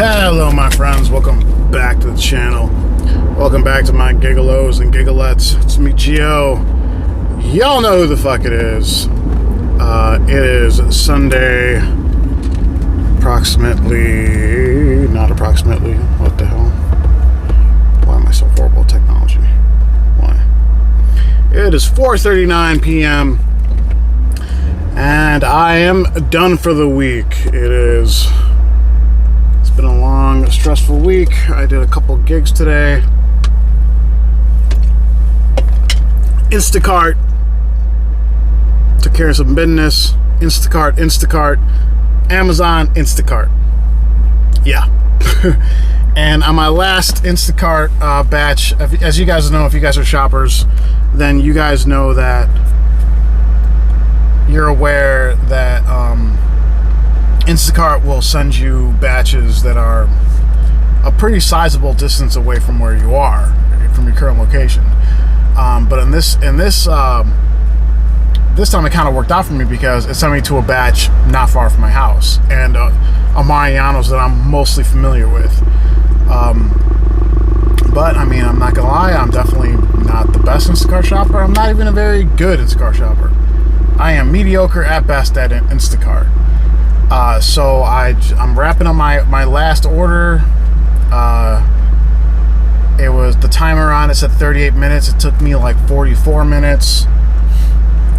Hello my friends, welcome back to the channel. Welcome back to my Gig-Olos and Gig-Olettes. It's me, Gio. Y'all know who the fuck it is. It is Sunday, what the hell? Why am I so horrible at technology? Why? It is 4:39 p.m. and I am done for the week. It's been a long, stressful week. I did a couple gigs today. Instacart. Took care of some business. Instacart. Amazon, Instacart. Yeah. And on my last Instacart batch, as you guys know, if you guys are shoppers, then you guys know that you're aware that Instacart will send you batches that are a pretty sizable distance away from where you are, from your current location. But in this time it kind of worked out for me because it sent me to a batch not far from my house and a Mariano's that I'm mostly familiar with. But I mean, I'm not gonna lie, I'm definitely not the best Instacart shopper. I'm not even a very good Instacart shopper. I am mediocre at best at Instacart. So I'm wrapping up my last order. It was, the timer on it said 38 minutes. It took me like 44 minutes.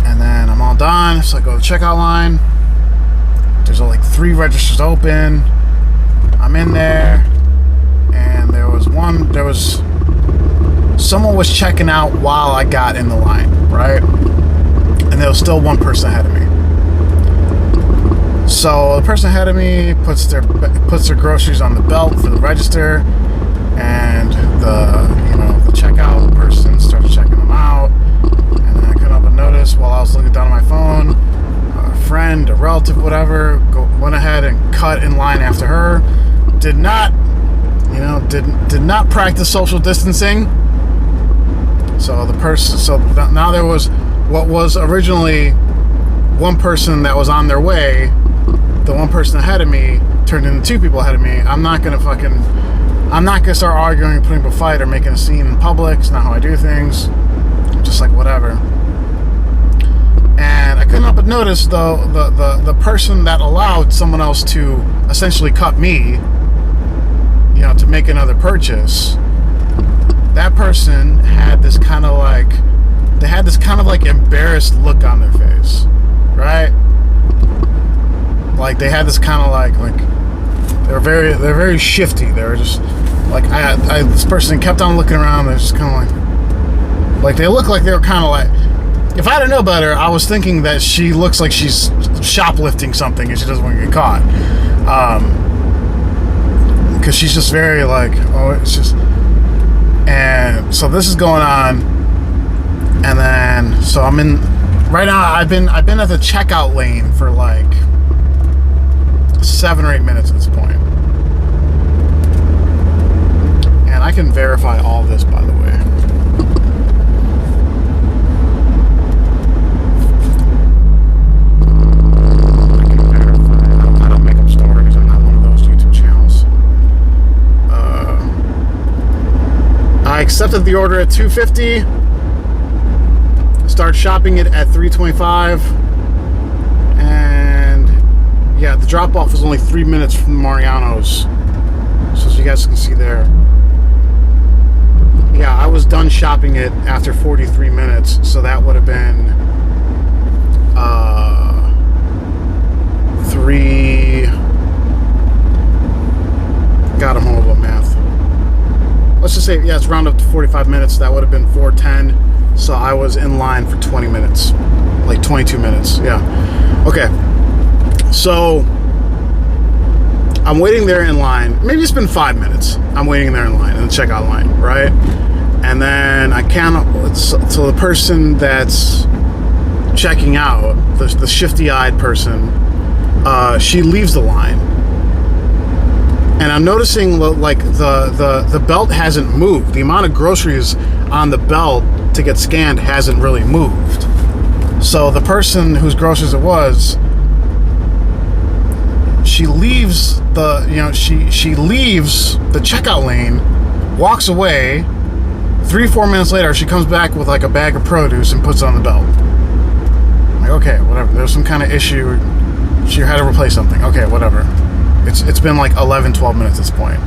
And then I'm all done. So I go to the checkout line. There's like 3 registers open. I'm in there. And someone was checking out while I got in the line, right? And there was still one person ahead of me. So the person ahead of me puts their groceries on the belt for the register, and the checkout person starts checking them out. And then I couldn't help but notice while I was looking down at my phone, a friend, a relative, whatever, went ahead and cut in line after her. Did not practice social distancing. So now there was what was originally one person that was on their way. The one person ahead of me turned into 2 people ahead of me. I'm not gonna start arguing, putting up a fight, or making a scene in public. It's not how I do things. I'm just like, whatever. And I couldn't help but notice the person that allowed someone else to essentially cut me, to make another purchase. That person had this kind of like embarrassed look on their face, right? Like they had this kind of like they're very shifty. They were just like this person kept on looking around. They're just kind of like they look like they were kind of like, if I didn't know better, I was thinking that she looks like she's shoplifting something and she doesn't want to get caught. Because she's just very like, and so this is going on, and then so I'm in right now. I've been at the checkout lane for like 7 or 8 minutes at this point. And I can verify all this, by the way. I can verify. I don't make up stories. I'm not one of those YouTube channels. I accepted the order at $2.50. Start shopping it at $3.25. Yeah, the drop-off was only 3 minutes from Mariano's. So as you guys can see there. Yeah, I was done shopping it after 43 minutes. So that would have been 3... God, I'm horrible at math. Let's just say, yeah, it's round up to 45 minutes. That would have been 4:10. So I was in line for 20 minutes. Like 22 minutes, yeah. Okay. So I'm waiting there in line. Maybe it's been 5 minutes. I'm waiting there in line, in the checkout line, right? And then so the person that's checking out, the shifty-eyed person, she leaves the line. And I'm noticing like the belt hasn't moved. The amount of groceries on the belt to get scanned hasn't really moved. So the person whose groceries it was, she leaves the, she leaves the checkout lane, walks away. 3-4 minutes later, she comes back with like a bag of produce and puts it on the belt. I'm like, okay, whatever. There's some kind of issue. She had to replace something. Okay, whatever. It's been like 11-12 minutes at this point.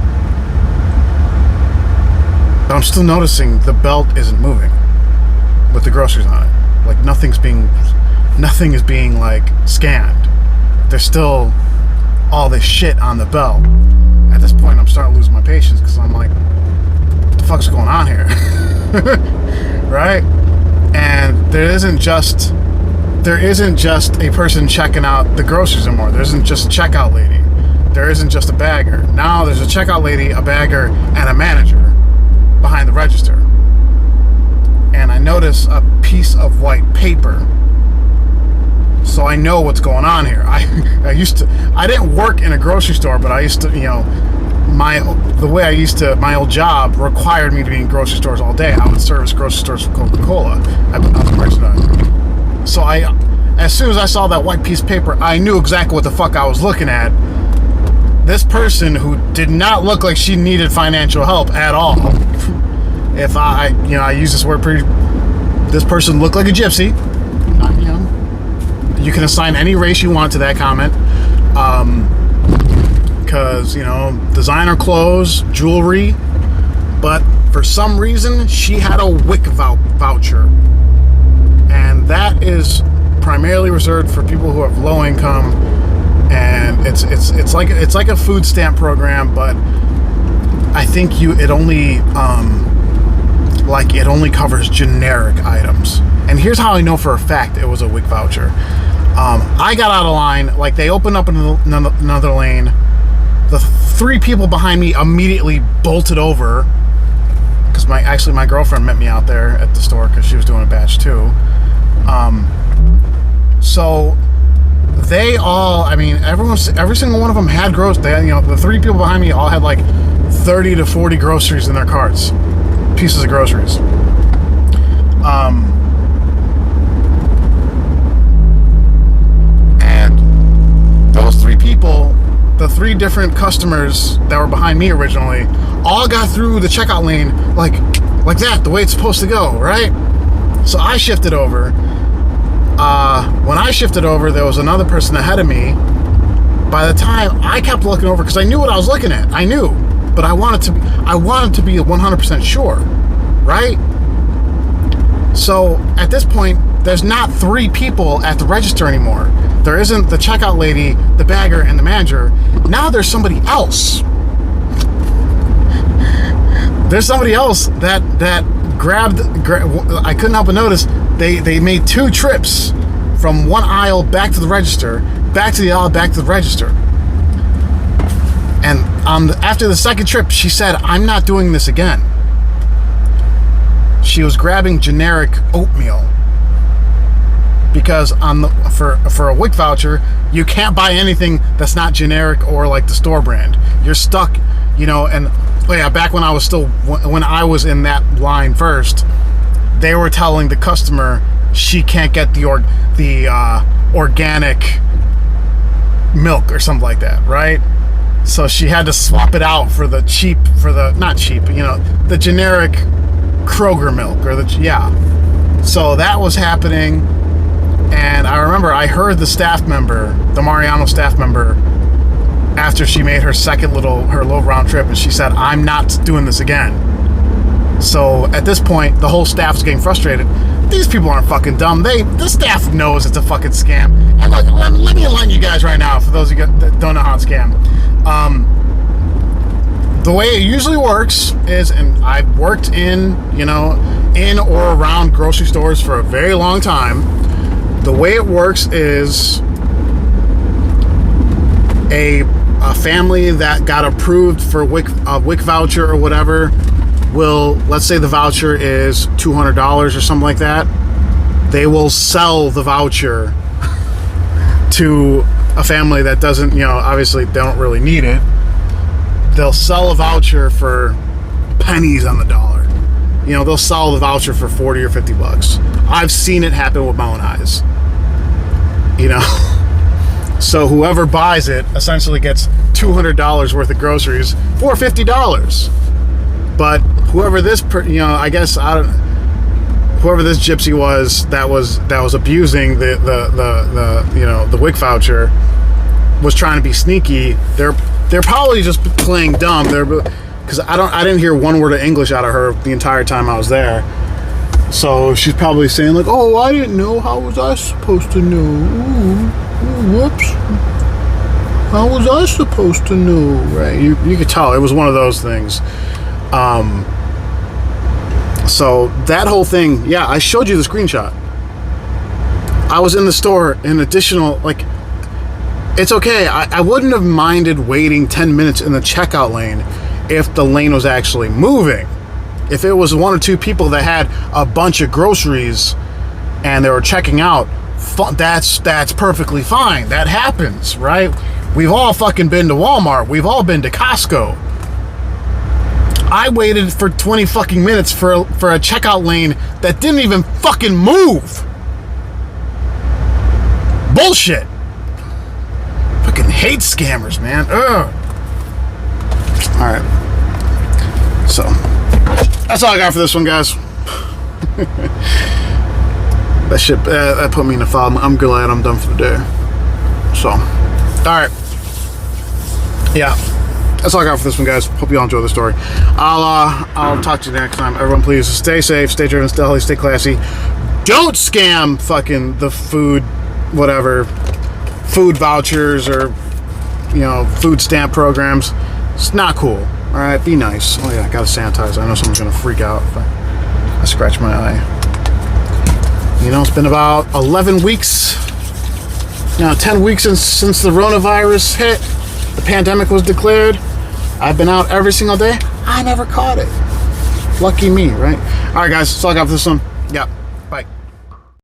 But I'm still noticing the belt isn't moving with the groceries on it. Like nothing is being like scanned. There's still all this shit on the belt. At this point, I'm starting to lose my patience because I'm like, what the fuck's going on here? Right? And there isn't just a person checking out the groceries anymore. There isn't just a checkout lady. There isn't just a bagger. Now there's a checkout lady, a bagger, and a manager behind the register. And I notice a piece of white paper. So I know what's going on here. I didn't work in a grocery store, but I used to, my old job required me to be in grocery stores all day. I would service grocery stores for Coca-Cola. I was a merchandiser. So as soon as I saw that white piece of paper, I knew exactly what the fuck I was looking at. This person who did not look like she needed financial help at all. If I use this word this person looked like a gypsy. You can assign any race you want to that comment. Because, designer clothes, jewelry. But for some reason, she had a WIC voucher. And that is primarily reserved for people who have low income. And it's like a food stamp program, but I think it only covers generic items. And here's how I know for a fact it was a WIC voucher. I got out of line, like they opened up another lane. The 3 people behind me immediately bolted over because my girlfriend met me out there at the store because she was doing a batch too. So they all, every single one of them had groceries. The 3 people behind me all had like 30 to 40 groceries in their carts, pieces of groceries. And those 3 people, the 3 different customers that were behind me originally, all got through the checkout lane like that, the way it's supposed to go, right? So I shifted over. When I shifted over, there was another person ahead of me. By the time I kept looking over, because I knew what I was looking at. I knew, but I wanted to be 100% sure, right? So at this point, there's not 3 people at the register anymore. There isn't the checkout lady, the bagger, and the manager. Now there's somebody else. There's somebody else that grabbed. I couldn't help but notice they made 2 trips from one aisle back to the register, back to the aisle, back to the register. And after the second trip, she said, "I'm not doing this again." She was grabbing generic oatmeal because for a WIC voucher, you can't buy anything that's not generic or like the store brand. You're stuck, And back when I was in that line first, they were telling the customer she can't get the organic milk or something like that, right? So she had to swap it out for the the generic Kroger milk So that was happening, and I remember I heard the Mariano staff member, after she made her little round trip, and she said, "I'm not doing this again." So at this point, the whole staff's getting frustrated. These people aren't fucking dumb. The staff knows it's a fucking scam. And look, let me enlighten you guys right now, for those of you that don't know how to scam. The way it usually works is, and I've worked in or around grocery stores for a very long time. The way it works is a family that got approved for a WIC voucher or whatever will, let's say the voucher is $200 or something like that. They will sell the voucher to a family that doesn't, obviously they don't really need it. They'll sell a voucher for pennies on the dollar. They'll sell the voucher for 40 or 50 bucks. I've seen it happen with my own eyes. So whoever buys it essentially gets $200 worth of groceries for $50. But whoever this, I guess whoever this gypsy was that was abusing the WIC voucher was trying to be sneaky. They're probably just playing dumb. Because I didn't hear one word of English out of her the entire time I was there. So she's probably saying like, "Oh, I didn't know. How was I supposed to know? Ooh, whoops. How was I supposed to know?" Right? You could tell it was one of those things. So that whole thing, yeah, I showed you the screenshot. I was in the store, an additional, like, it's okay. I wouldn't have minded waiting 10 minutes in the checkout lane if the lane was actually moving. If it was one or two people that had a bunch of groceries and they were checking out, that's perfectly fine. That happens, right? We've all fucking been to Walmart. We've all been to Costco. I waited for 20 fucking minutes for a checkout lane that didn't even fucking move. Bullshit. Fucking hate scammers, man. Ugh. All right. So that's all I got for this one, guys. That shit that put me in a fog. I'm glad I'm done for the day. So, all right. Yeah. That's all I got for this one, guys. Hope you all enjoy the story. I'll talk to you next time. Everyone, please stay safe, stay driven, stay healthy, stay classy. Don't scam fucking the food, whatever, food vouchers or food stamp programs. It's not cool. All right, be nice. Oh yeah, I gotta sanitize. I know someone's gonna freak out if I scratch my eye. It's been about 11 weeks. 10 weeks since the coronavirus hit. The pandemic was declared. I've been out every single day. I never caught it. Lucky me, right? All right, guys. That's all I got for this one. Yeah. Bye.